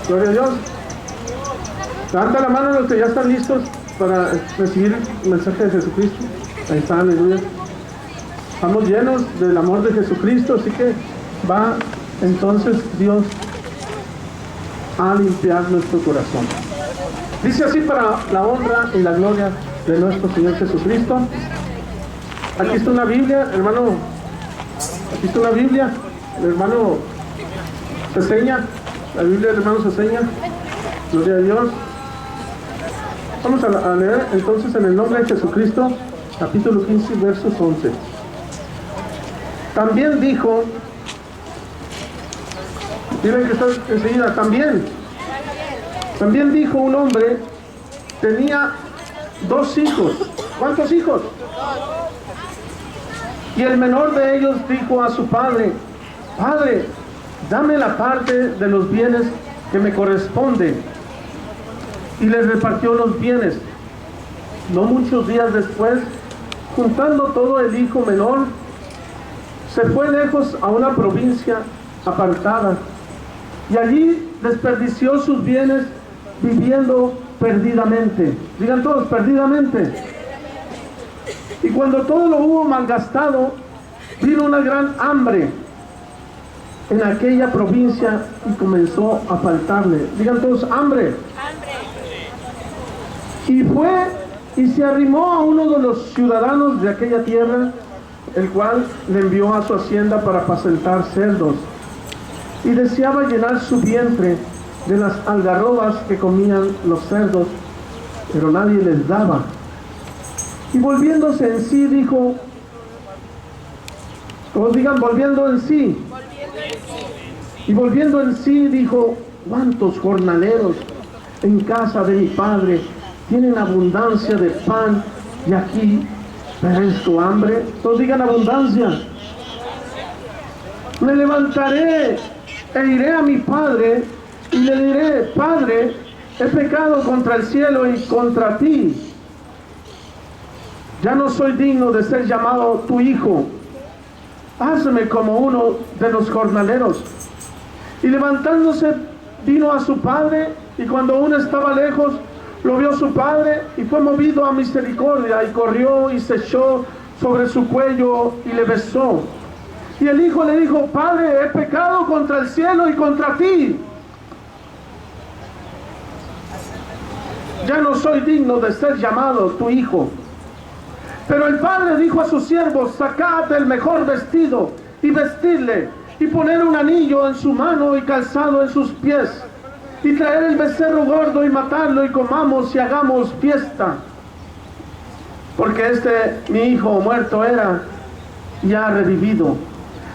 Gloria a Dios. Levanta la mano los que ya están listos para recibir el mensaje de Jesucristo. Ahí está, aleluya. Estamos llenos del amor de Jesucristo, así que va entonces Dios a limpiar nuestro corazón. Dice así para la honra y la gloria de nuestro Señor Jesucristo. Aquí está una Biblia, hermano. Aquí está una Biblia. El hermano Ceseña. La Biblia del hermano Ceseña. Gloria a Dios. Vamos a leer entonces en el nombre de Jesucristo, capítulo 15, versos 11. También dijo, miren que está enseguida, también dijo un hombre, tenía 2 hijos. ¿Cuántos hijos? Y el menor de ellos dijo a su padre, Padre, dame la parte de los bienes que me corresponden. Y les repartió los bienes. No muchos días después, juntando todo el hijo menor, se fue lejos a una provincia apartada y allí desperdició sus bienes viviendo perdidamente. Digan todos, perdidamente. Y cuando todo lo hubo malgastado, vino una gran hambre en aquella provincia y comenzó a faltarle. Digan todos, hambre. Y fue y se arrimó a uno de los ciudadanos de aquella tierra, el cual le envió a su hacienda para apacentar cerdos, y deseaba llenar su vientre de las algarrobas que comían los cerdos, pero nadie les daba. Y volviéndose en sí dijo, todos digan, volviendo en sí. Y volviendo en sí dijo, ¿cuántos jornaleros en casa de mi padre tienen abundancia de pan y aquí perezco hambre? Todos digan abundancia. Me levantaré e iré a mi padre y le diré, Padre, he pecado contra el cielo y contra ti. Ya no soy digno de ser llamado tu hijo. Hazme como uno de los jornaleros. Y levantándose vino a su padre, y cuando aún estaba lejos, lo vio su padre y fue movido a misericordia y corrió y se echó sobre su cuello y le besó. Y el hijo le dijo, Padre, he pecado contra el cielo y contra ti. Ya no soy digno de ser llamado tu hijo. Pero el padre dijo a sus siervos, sacad el mejor vestido y vestidle, y poner un anillo en su mano y calzado en sus pies, y traer el becerro gordo y matarlo, y comamos y hagamos fiesta. Porque mi hijo muerto era y ha revivido.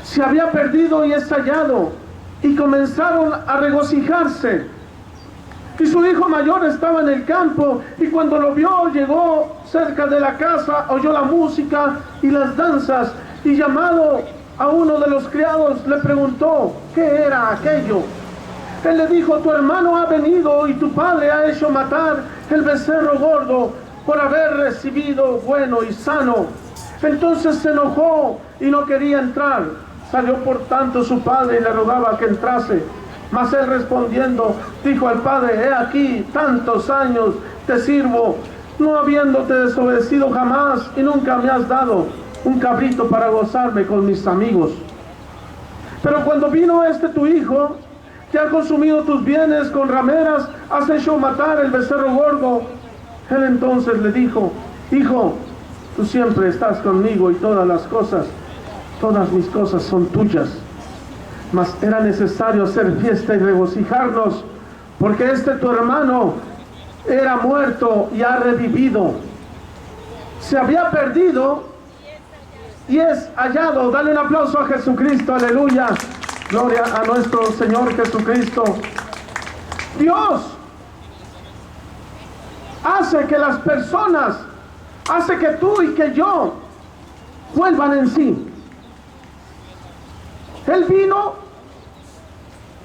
Se había perdido y es hallado. Y comenzaron a regocijarse. Y su hijo mayor estaba en el campo, y cuando lo vio, llegó cerca de la casa, oyó la música y las danzas, y llamado a uno de los criados, le preguntó, ¿qué era aquello? Él le dijo, tu hermano ha venido y tu padre ha hecho matar el becerro gordo por haber recibido bueno y sano. Entonces se enojó y no quería entrar. Salió por tanto su padre y le rogaba que entrase. Mas él respondiendo, dijo al padre, he aquí, tantos años te sirvo, no habiéndote desobedecido jamás, y nunca me has dado un cabrito para gozarme con mis amigos. Pero cuando vino tu hijo, que ha consumido tus bienes con rameras, has hecho matar el becerro gordo. Él entonces le dijo, hijo, tú siempre estás conmigo y todas mis cosas son tuyas. Mas era necesario hacer fiesta y regocijarnos, porque tu hermano era muerto y ha revivido. Se había perdido y es hallado. Dale un aplauso a Jesucristo, aleluya. Gloria a nuestro Señor Jesucristo. Dios hace que las personas, hace que tú y que yo vuelvan en sí. Él vino,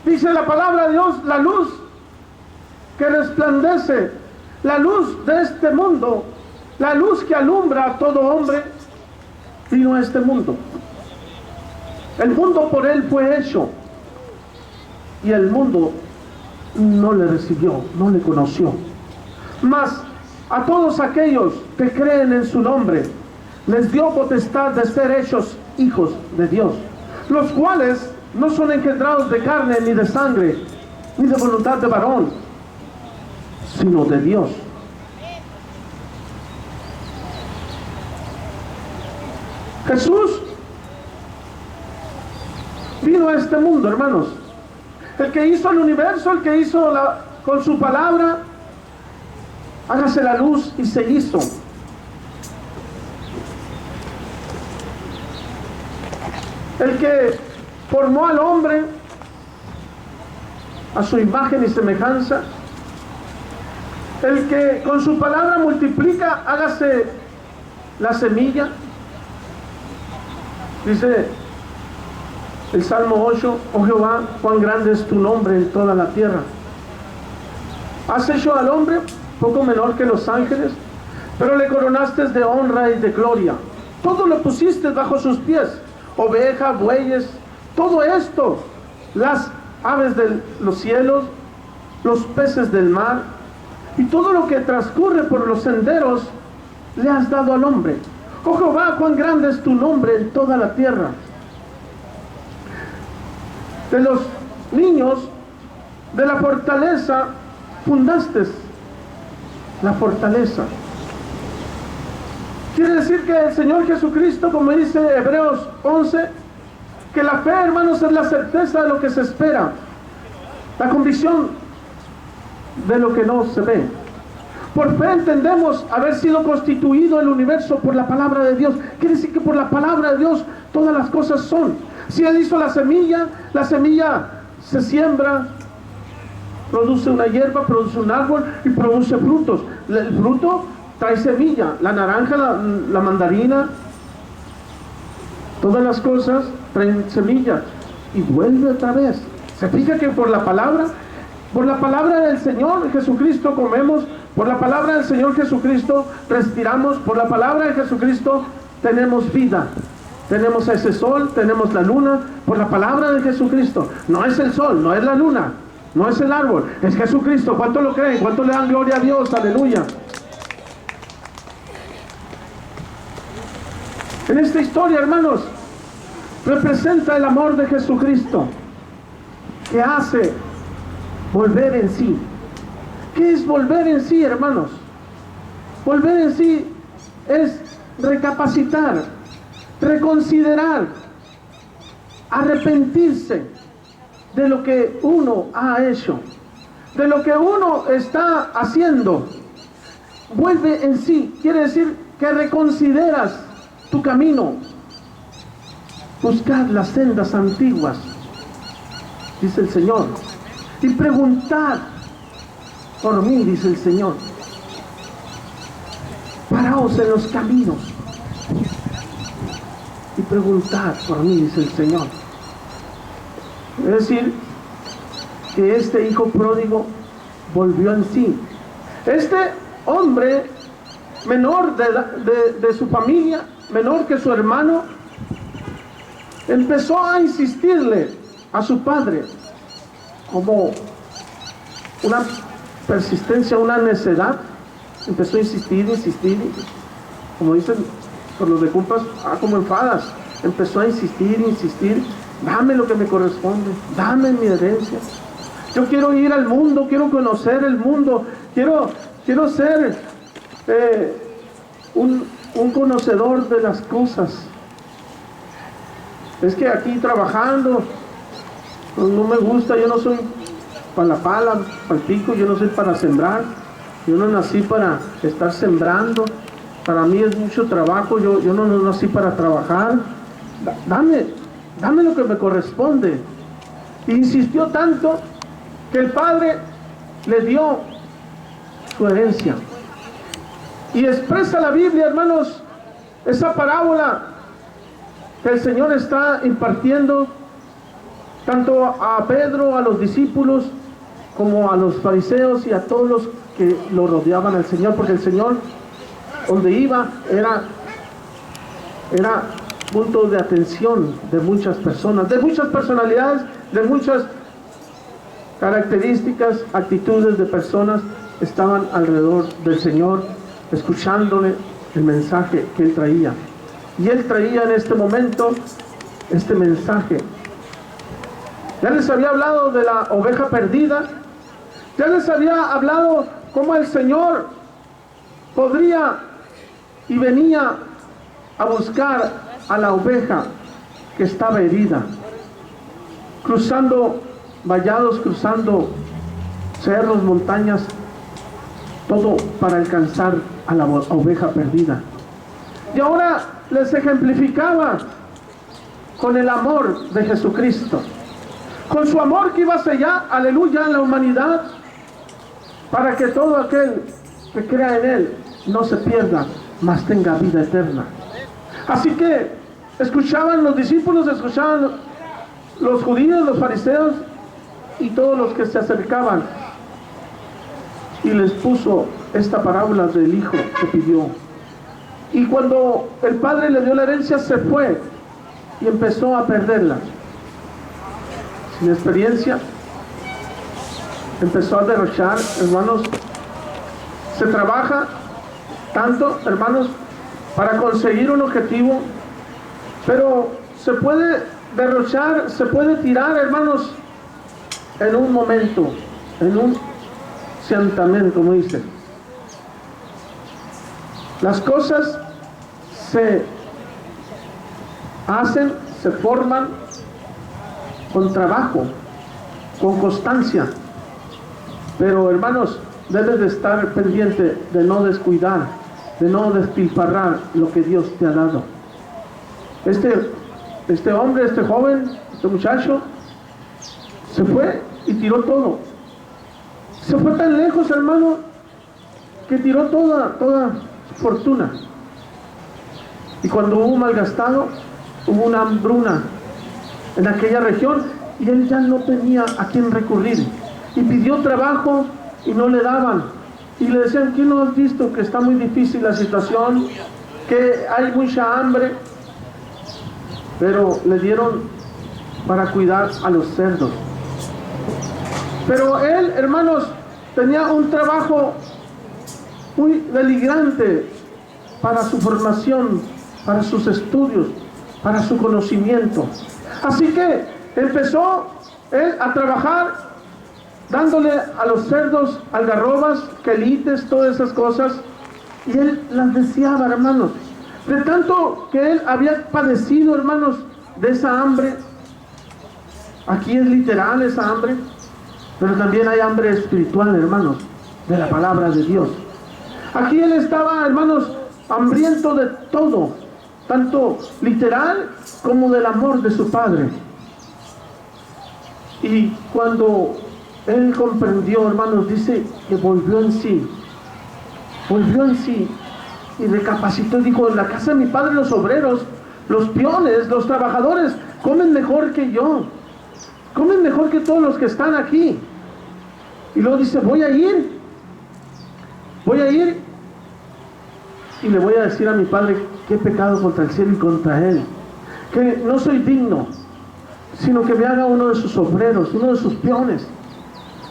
dice la palabra de Dios, la luz que resplandece, la luz de este mundo, la luz que alumbra a todo hombre, vino a este mundo. El mundo por él fue hecho, y el mundo no le recibió, no le conoció. Mas a todos aquellos que creen en su nombre, les dio potestad de ser hechos hijos de Dios, los cuales no son engendrados de carne ni de sangre, ni de voluntad de varón, sino de Dios. Jesús vino a este mundo, hermanos. El que hizo el universo, el que hizo con su palabra, hágase la luz, y se hizo. El que formó al hombre a su imagen y semejanza, el que con su palabra multiplica, hágase la semilla. Dice el Salmo 8, oh Jehová, cuán grande es tu nombre en toda la tierra. Has hecho al hombre poco menor que los ángeles, pero le coronaste de honra y de gloria. Todo lo pusiste bajo sus pies, ovejas, bueyes, todo esto, las aves de los cielos, los peces del mar, y todo lo que transcurre por los senderos, le has dado al hombre. Oh Jehová, cuán grande es tu nombre en toda la tierra. De los niños de la fortaleza fundaste la fortaleza. Quiere decir que el Señor Jesucristo, como dice Hebreos 11, que la fe, hermanos, es la certeza de lo que se espera, la convicción de lo que no se ve. Por fe entendemos haber sido constituido el universo por la palabra de Dios. Quiere decir que por la palabra de Dios todas las cosas son. Si Él hizo la semilla se siembra, produce una hierba, produce un árbol y produce frutos. El fruto trae semilla, la naranja, la mandarina, todas las cosas traen semilla y vuelve otra vez. Se fija que por la palabra del Señor Jesucristo comemos, por la palabra del Señor Jesucristo respiramos, por la palabra de Jesucristo tenemos vida. Tenemos ese sol, tenemos la luna, por la palabra de Jesucristo. No es el sol, no es la luna, no es el árbol, es Jesucristo. ¿Cuánto lo creen? ¿Cuánto le dan gloria a Dios? Aleluya. En esta historia, hermanos, representa el amor de Jesucristo, que hace volver en sí. ¿Qué es volver en sí, hermanos? Volver en sí es recapacitar, reconsiderar, arrepentirse de lo que uno ha hecho, de lo que uno está haciendo. Vuelve en sí, quiere decir que reconsideras tu camino, buscar las sendas antiguas, dice el Señor, y preguntar por mí, dice el Señor. Paraos en los caminos y preguntad por mí, dice el Señor. Es decir, que este hijo pródigo volvió en sí. Este hombre menor de su familia, menor que su hermano, empezó a insistirle a su padre como una persistencia, una necedad. Empezó a insistir, como dicen por los de Cumpas, como enfadas. Empezó a insistir, dame lo que me corresponde, dame mi herencia. Yo quiero ir al mundo, quiero conocer el mundo, quiero ser un conocedor de las cosas. Es que aquí trabajando no me gusta, yo no soy para la pala, para el pico, yo no soy para sembrar, yo no nací para estar sembrando, para mí es mucho trabajo, yo no nací para trabajar, dame lo que me corresponde. E insistió tanto que el padre le dio su herencia. Y expresa la Biblia, hermanos, esa parábola que el Señor está impartiendo tanto a Pedro, a los discípulos, como a los fariseos y a todos los que lo rodeaban al Señor, porque el Señor, donde iba, era punto de atención de muchas personas, de muchas personalidades, de muchas características, actitudes de personas estaban alrededor del Señor, escuchándole el mensaje que Él traía. Y Él traía en este momento este mensaje. Ya les había hablado de la oveja perdida. Ya les había hablado cómo el Señor podría y venía a buscar a la oveja que estaba herida, cruzando vallados, cruzando cerros, montañas, todo para alcanzar a la oveja perdida. Y ahora les ejemplificaba con el amor de Jesucristo, con su amor que iba a sellar, aleluya, a la humanidad, para que todo aquel que crea en Él no se pierda, mas tenga vida eterna. Así que escuchaban los discípulos, escuchaban los judíos, los fariseos y todos los que se acercaban, y les puso esta parábola del hijo que pidió. Y cuando el padre le dio la herencia, se fue y empezó a perderla. Sin experiencia, empezó a derrochar, hermanos. Se trabaja tanto, hermanos, para conseguir un objetivo, pero se puede derrochar, se puede tirar, hermanos, en un momento, en un santamén, como dice. Las cosas se hacen, se forman con trabajo, con constancia. Pero, hermanos, debes de estar pendiente de no descuidar, de no despilfarrar lo que Dios te ha dado. Este hombre, este joven, este muchacho, se fue y tiró todo. Se fue tan lejos, hermano, que tiró toda su fortuna. Y cuando hubo malgastado, hubo una hambruna en aquella región y él ya no tenía a quién recurrir. Y pidió trabajo y no le daban. Y le decían, ¿qué no has visto que está muy difícil la situación? Que hay mucha hambre. Pero le dieron para cuidar a los cerdos. Pero él, hermanos, tenía un trabajo muy deligrante para su formación, para sus estudios, para su conocimiento. Así que empezó él a trabajar dándole a los cerdos algarrobas, quelites, todas esas cosas, y él las deseaba, hermanos. De tanto que él había padecido, hermanos, de esa hambre. Aquí es literal esa hambre, pero también hay hambre espiritual, hermanos, de la palabra de Dios. Aquí él estaba, hermanos, hambriento de todo, tanto literal como del amor de su Padre. Y cuando él comprendió, hermanos, dice que volvió en sí y recapacitó y dijo, en la casa de mi padre los obreros, los peones, los trabajadores comen mejor que yo, comen mejor que todos los que están aquí. Y luego dice, voy a ir y le voy a decir a mi padre que he pecado contra el cielo y contra él, que no soy digno, sino que me haga uno de sus obreros, uno de sus peones.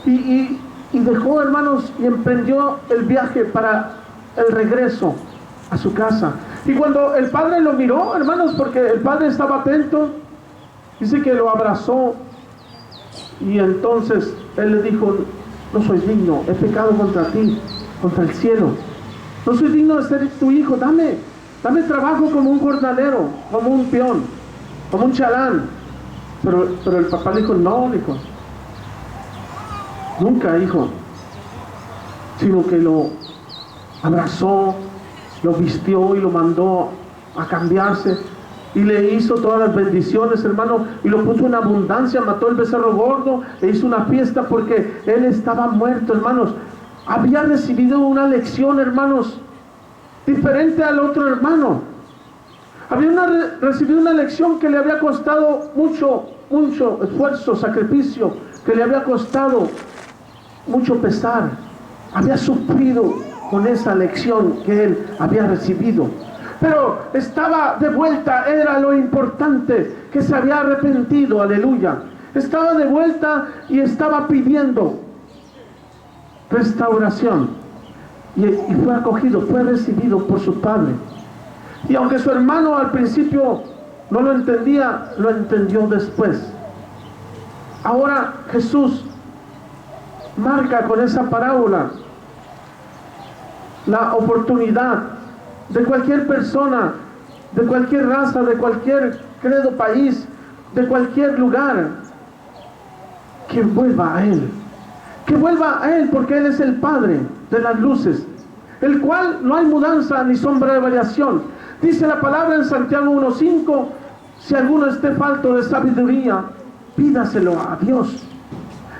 Y dejó, hermanos, y emprendió el viaje para el regreso a su casa. Y cuando el padre lo miró, hermanos, porque el padre estaba atento, dice que lo abrazó, y entonces él le dijo, no soy digno, he pecado contra ti, contra el cielo, no soy digno de ser tu hijo, dame trabajo como un jornalero, como un peón, como un chalán. Pero el papá le dijo, no, dijo, nunca, hijo, sino que lo abrazó, lo vistió y lo mandó a cambiarse y le hizo todas las bendiciones, hermano, y lo puso en abundancia, mató el becerro gordo e hizo una fiesta porque él estaba muerto, hermanos. Había recibido una lección, hermanos, diferente al otro hermano. Había recibido una lección que le había costado mucho esfuerzo, sacrificio, que le había costado mucho pesar. Había sufrido con esa lección que él había recibido. Pero estaba de vuelta, era lo importante, que se había arrepentido, aleluya. estaba de vuelta y estaba pidiendo restauración. Y fue acogido, fue recibido por su padre. Y aunque su hermano al principio no lo entendía, lo entendió después. Ahora Jesús marca con esa parábola la oportunidad de cualquier persona, de cualquier raza, de cualquier credo, país, de cualquier lugar, que vuelva a Él. Que vuelva a Él, porque Él es el Padre de las luces, el cual no hay mudanza ni sombra de variación. Dice la palabra en Santiago 1:5, si alguno esté falto de sabiduría, pídaselo a Dios,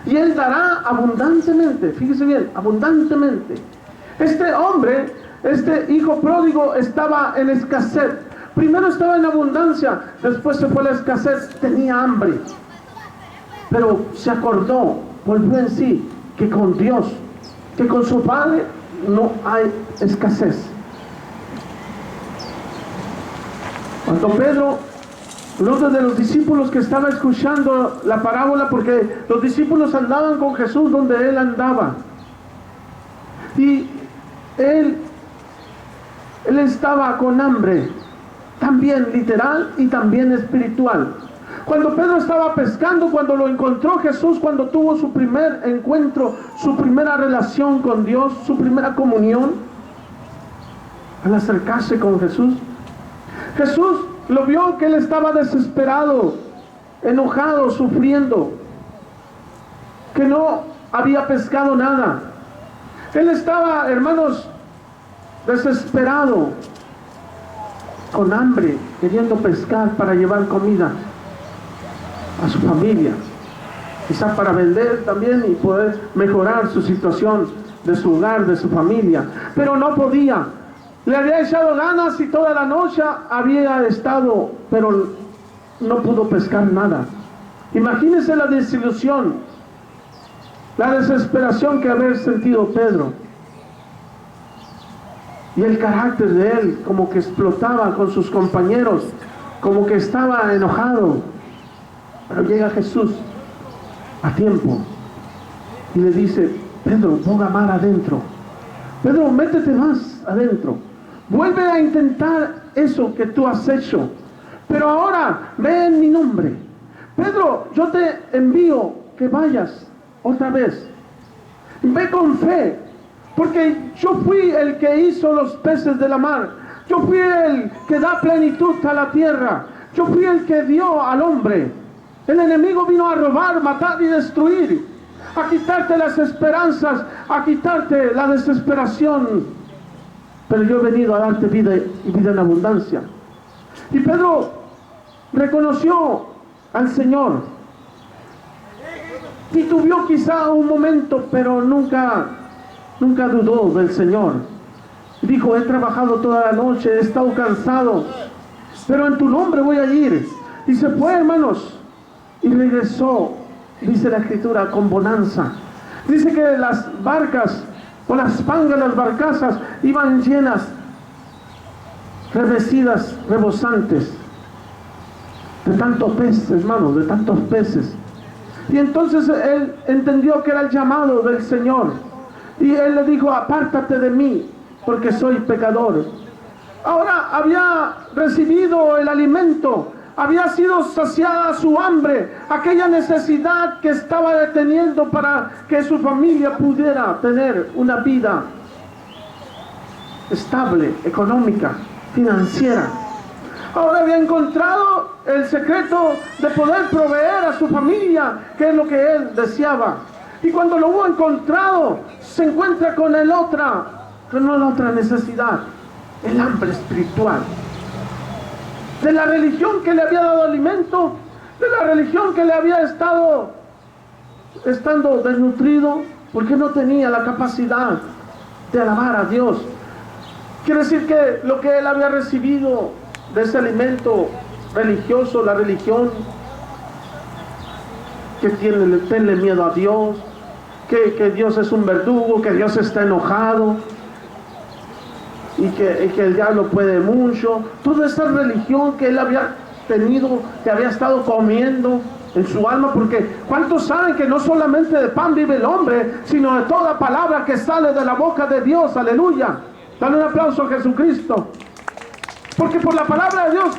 y Él dará abundantemente. Fíjese bien, abundantemente. Este hombre, este hijo pródigo, estaba en escasez. Primero estaba en abundancia, después se fue a la escasez, tenía hambre. Pero se acordó, volvió en sí, que con Dios, que con su Padre no hay escasez. Cuando Pedro, uno de los discípulos que estaba escuchando la parábola, porque los discípulos andaban con Jesús donde Él andaba, y él estaba con hambre, también literal y también espiritual. Cuando Pedro estaba pescando, cuando lo encontró Jesús, cuando tuvo su primer encuentro, su primera relación con Dios, su primera comunión, al acercarse con Jesús, Jesús lo vio que él estaba desesperado, enojado, sufriendo, que no había pescado nada. Él estaba, hermanos, desesperado, con hambre, queriendo pescar para llevar comida a su familia, quizá para vender también y poder mejorar su situación de su hogar, de su familia, pero no podía. Le había echado ganas y toda la noche había estado, pero no pudo pescar nada. Imagínense la desilusión, la desesperación que había sentido Pedro. Y el carácter de él como que explotaba con sus compañeros, como que estaba enojado. Pero llega Jesús a tiempo y le dice: Pedro, ponga mar adentro. Pedro, métete más adentro. Vuelve a intentar eso que tú has hecho, pero ahora ve en mi nombre. Pedro, yo te envío que vayas otra vez. Ve con fe, porque yo fui el que hizo los peces de la mar. Yo fui el que da plenitud a la tierra. Yo fui el que dio al hombre. El enemigo vino a robar, matar y destruir, a quitarte las esperanzas, a quitarte la desesperación. Pero yo he venido a darte vida y vida en abundancia. Y Pedro reconoció al Señor. Titubeó quizá un momento, pero nunca dudó del Señor. Dijo: he trabajado toda la noche, he estado cansado, pero en tu nombre voy a ir. Y se fue, hermanos, y regresó, dice la Escritura, con bonanza. Dice que las barcas, o las pangas, las barcazas, iban llenas, revestidas, rebosantes, de tantos peces, hermanos, de tantos peces. Y entonces él entendió que era el llamado del Señor. Y él le dijo: apártate de mí, porque soy pecador. Ahora había recibido el alimento, había sido saciada su hambre, aquella necesidad que estaba deteniendo para que su familia pudiera tener una vida estable, económica, financiera. Ahora había encontrado el secreto de poder proveer a su familia, que es lo que él deseaba. Y cuando lo hubo encontrado, se encuentra con la otra necesidad, el hambre espiritual. De la religión que le había dado alimento, de la religión que le había estando desnutrido, porque no tenía la capacidad de alabar a Dios. Quiere decir que lo que él había recibido de ese alimento religioso, la religión, que tenle miedo a Dios, que Dios es un verdugo, que Dios está enojado, y que el diablo puede mucho. Toda esa religión que él había tenido, que había estado comiendo en su alma, porque ¿cuántos saben que no solamente de pan vive el hombre, sino de toda palabra que sale de la boca de Dios? Aleluya. Dale un aplauso a Jesucristo. Porque por la palabra de Dios,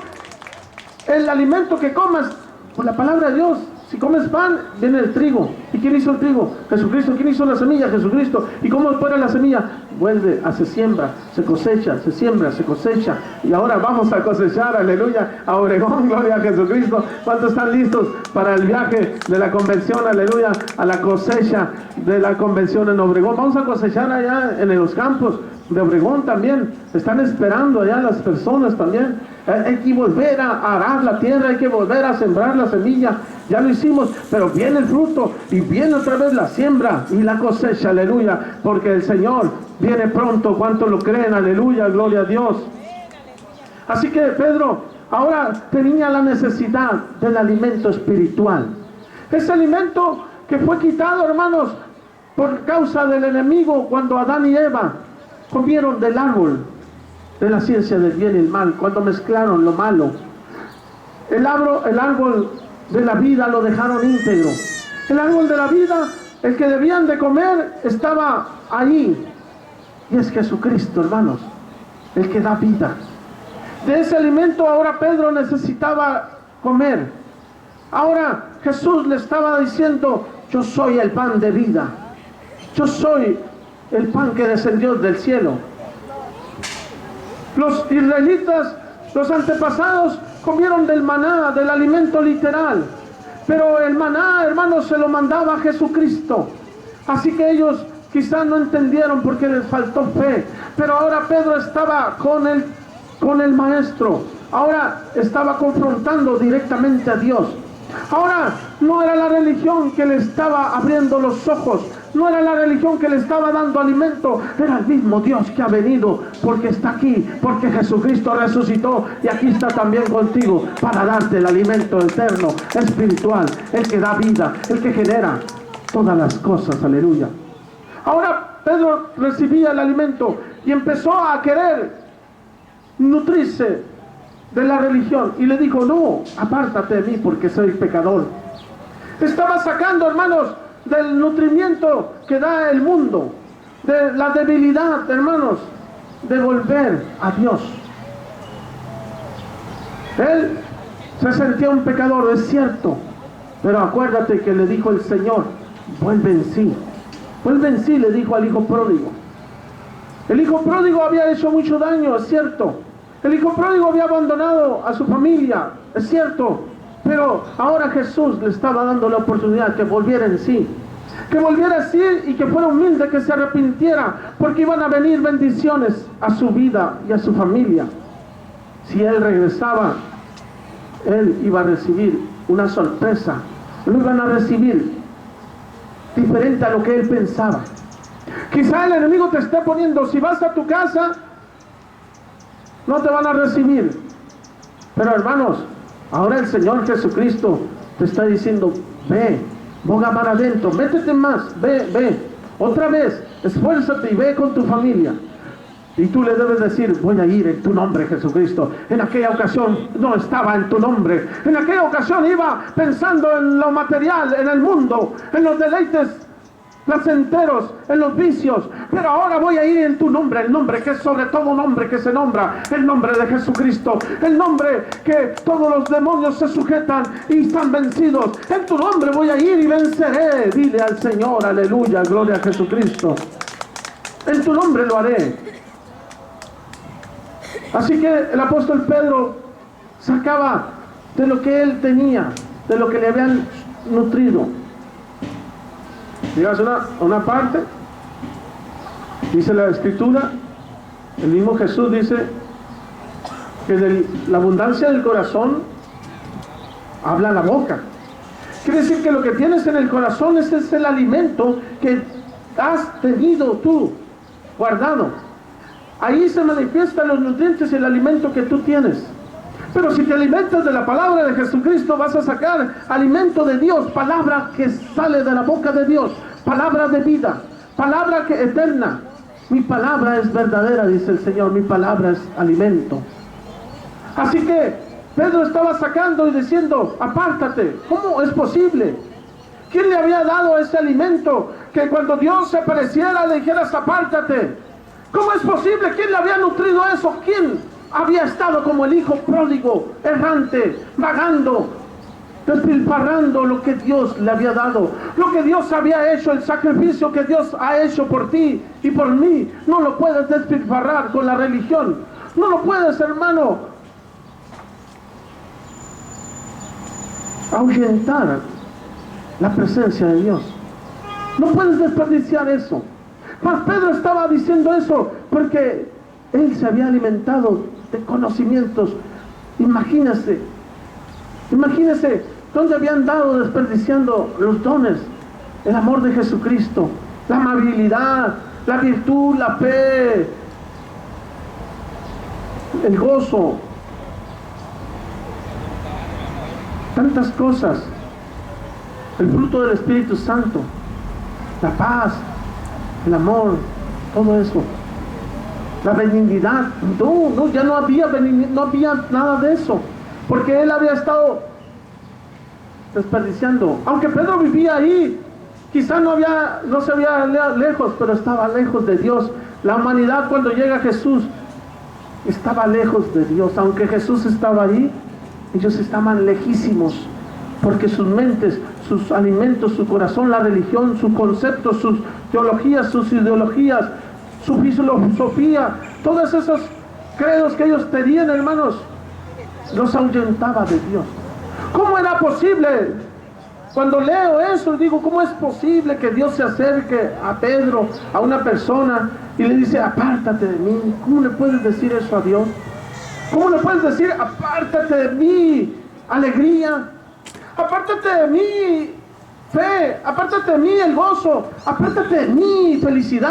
el alimento que comas, por la palabra de Dios, si comes pan, viene el trigo. ¿Y quién hizo el trigo? Jesucristo. ¿Quién hizo la semilla? Jesucristo. ¿Y cómo fuera la semilla? Vuelve, se siembra, se cosecha, se siembra, se cosecha. Y ahora vamos a cosechar, aleluya, a Obregón, gloria a Jesucristo. ¿Cuántos están listos para el viaje de la convención, aleluya, a la cosecha de la convención en Obregón? Vamos a cosechar allá en los campos de Obregón también. Están esperando allá las personas también. Hay que volver a arar la tierra, hay que volver a sembrar la semilla. Ya lo hicimos, pero viene el fruto y viene otra vez la siembra y la cosecha, aleluya, porque el Señor viene pronto. ¿Cuántos lo creen? Aleluya, gloria a Dios. Así que Pedro ahora tenía la necesidad del alimento espiritual. Ese alimento que fue quitado, hermanos, por causa del enemigo cuando Adán y Eva comieron del árbol de la ciencia del bien y el mal, cuando mezclaron lo malo. El árbol de la vida lo dejaron íntegro. El árbol de la vida, el que debían de comer, estaba ahí. Y es Jesucristo, hermanos, el que da vida. De ese alimento ahora Pedro necesitaba comer. Ahora Jesús le estaba diciendo: yo soy el pan de vida. Yo soy el pan que descendió del cielo. Los israelitas, los antepasados, comieron del maná, del alimento literal. Pero el maná, hermanos, se lo mandaba Jesucristo. Así que ellos quizás no entendieron porque les faltó fe. Pero ahora Pedro estaba con el maestro. Ahora estaba confrontando directamente a Dios. Ahora no era la religión que le estaba abriendo los ojos, no era la religión que le estaba dando alimento, era el mismo Dios que ha venido, porque está aquí, porque Jesucristo resucitó y aquí está también contigo para darte el alimento eterno, espiritual, el que da vida, el que genera todas las cosas, aleluya. Ahora Pedro recibía el alimento y empezó a querer nutrirse de la religión, y le dijo: no, apártate de mí porque soy pecador. Estaba sacando, hermanos, del nutrimiento que da el mundo, de la debilidad, hermanos, de volver a Dios. Él se sentía un pecador, es cierto, pero acuérdate que le dijo el Señor: vuelve en sí. Vuelve en sí, le dijo al hijo pródigo. El hijo pródigo había hecho mucho daño, es cierto. El hijo pródigo había abandonado a su familia, es cierto, pero ahora Jesús le estaba dando la oportunidad que volviera en sí, que volviera en sí y que fuera humilde, que se arrepintiera, porque iban a venir bendiciones a su vida y a su familia. Si él regresaba, él iba a recibir una sorpresa, lo iban a recibir diferente a lo que él pensaba. Quizá el enemigo te esté poniendo: si vas a tu casa, no te van a recibir. Pero hermanos, ahora el Señor Jesucristo te está diciendo: ve, boga para adentro, métete más, ve, otra vez, esfuérzate y ve con tu familia. Y tú le debes decir: voy a ir en tu nombre, Jesucristo. En aquella ocasión no estaba en tu nombre. En aquella ocasión iba pensando en lo material, en el mundo, en los deleites placenteros, en los vicios, pero ahora voy a ir en tu nombre, el nombre que es sobre todo nombre que se nombra, el nombre de Jesucristo, el nombre que todos los demonios se sujetan y están vencidos. En tu nombre voy a ir y venceré. Dile al Señor: aleluya, gloria a Jesucristo. En tu nombre lo haré. Así que el apóstol Pedro sacaba de lo que él tenía, de lo que le habían nutrido. Llegas a una parte, dice la Escritura, el mismo Jesús dice que de la abundancia del corazón habla la boca. Quiere decir que lo que tienes en el corazón, ese es el alimento que has tenido tú guardado. Ahí se manifiestan los nutrientes y el alimento que tú tienes. Pero si te alimentas de la palabra de Jesucristo, vas a sacar alimento de Dios, palabra que sale de la boca de Dios, palabra de vida, palabra que eterna. Mi palabra es verdadera, dice el Señor, mi palabra es alimento. Así que Pedro estaba sacando y diciendo, apártate. ¿Cómo es posible? ¿Quién le había dado ese alimento? Que cuando Dios se apareciera le dijeras, apártate. ¿Cómo es posible? ¿Quién le había nutrido eso? ¿Quién había estado como el hijo pródigo, errante, vagando, despilfarrando lo que Dios le había dado, lo que Dios había hecho, el sacrificio que Dios ha hecho por ti y por mí? No lo puedes despilfarrar con la religión. No lo puedes, hermano, ahuyentar la presencia de Dios. No puedes desperdiciar eso. Mas Pedro estaba diciendo eso porque él se había alimentado de conocimientos. Imagínese dónde habían dado desperdiciando los dones, el amor de Jesucristo, la amabilidad, la virtud, la fe, el gozo, tantas cosas, el fruto del Espíritu Santo, la paz, el amor, todo eso, la benignidad. No, ya no había nada de eso, porque él había estado desperdiciando. Aunque Pedro vivía ahí, quizá no se veía lejos, pero estaba lejos de Dios. La humanidad, cuando llega a Jesús, estaba lejos de Dios. Aunque Jesús estaba ahí, ellos estaban lejísimos, porque sus mentes, sus alimentos, su corazón, la religión, sus conceptos, sus teologías, sus ideologías, su filosofía, todos esos credos que ellos tenían, hermanos, los ahuyentaba de Dios. ¿Cómo era posible? Cuando leo eso, digo, ¿cómo es posible que Dios se acerque a Pedro, a una persona, y le dice, apártate de mí? ¿Cómo le puedes decir eso a Dios? ¿Cómo le puedes decir, apártate de mí, alegría? Apártate de mí, fe. Apártate de mí, el gozo. Apártate de mí, felicidad.